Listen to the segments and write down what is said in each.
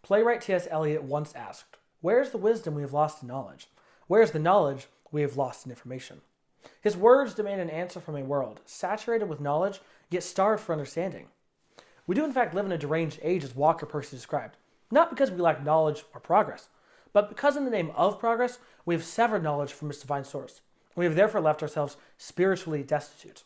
Playwright T.S. Eliot once asked, "Where is the wisdom we have lost in knowledge? Where is the knowledge we have lost in information?" His words demand an answer from a world saturated with knowledge, yet starved for understanding. We do in fact live in a deranged age, as Walker Percy described, not because we lack knowledge or progress, but because in the name of progress, we have severed knowledge from its divine source. We have therefore left ourselves spiritually destitute.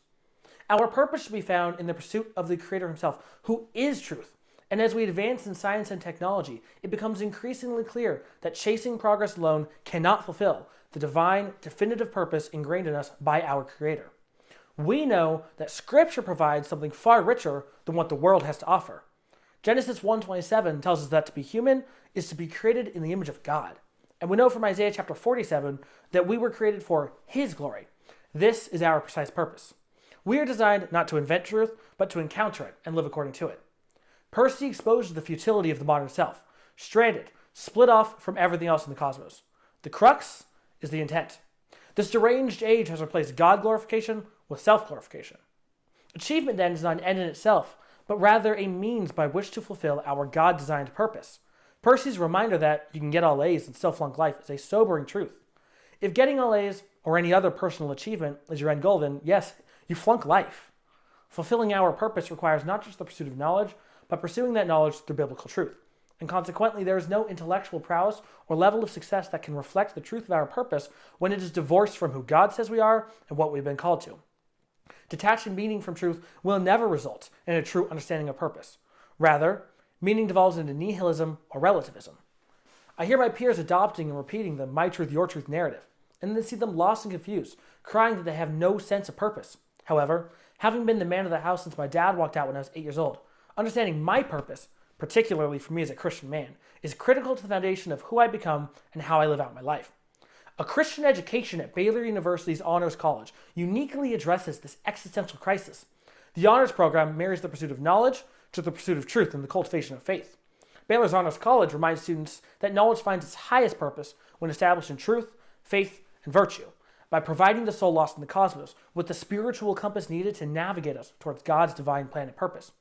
Our purpose should be found in the pursuit of the Creator himself, who is truth. And as we advance in science and technology, it becomes increasingly clear that chasing progress alone cannot fulfill the divine, definitive purpose ingrained in us by our Creator. We know that Scripture provides something far richer than what the world has to offer. Genesis 1:27 tells us that to be human is to be created in the image of God. And we know from Isaiah chapter 47 that we were created for His glory. This is our precise purpose. We are designed not to invent truth, but to encounter it and live according to it. Percy exposed the futility of the modern self, stranded, split off from everything else in the cosmos. The crux is the intent. This deranged age has replaced God glorification with self-glorification. Achievement then is not an end in itself, but rather a means by which to fulfill our God-designed purpose. Percy's reminder that you can get all A's and still flunk life is a sobering truth. If getting all A's or any other personal achievement is your end goal, then yes, you flunk life. Fulfilling our purpose requires not just the pursuit of knowledge, but pursuing that knowledge through biblical truth. And consequently, there is no intellectual prowess or level of success that can reflect the truth of our purpose when it is divorced from who God says we are and what we've been called to. Detaching meaning from truth will never result in a true understanding of purpose. Rather, meaning devolves into nihilism or relativism. I hear my peers adopting and repeating the my truth, your truth narrative, and then see them lost and confused, crying that they have no sense of purpose. However, having been the man of the house since my dad walked out when I was 8 years old, understanding my purpose, particularly for me as a Christian man, is critical to the foundation of who I become and how I live out my life. A Christian education at Baylor University's Honors College uniquely addresses this existential crisis. The honors program marries the pursuit of knowledge to the pursuit of truth and the cultivation of faith. Baylor's Honors College reminds students that knowledge finds its highest purpose when established in truth, faith, and virtue, by providing the soul lost in the cosmos with the spiritual compass needed to navigate us towards God's divine plan and purpose.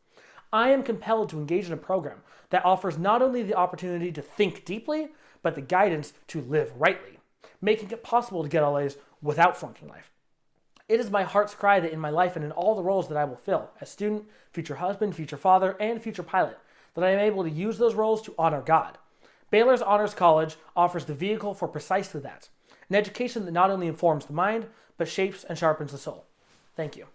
I am compelled to engage in a program that offers not only the opportunity to think deeply, but the guidance to live rightly, making it possible to get all A's without flunking life. It is my heart's cry that in my life and in all the roles that I will fill, as student, future husband, future father, and future pilot, that I am able to use those roles to honor God. Baylor's Honors College offers the vehicle for precisely that, an education that not only informs the mind, but shapes and sharpens the soul. Thank you.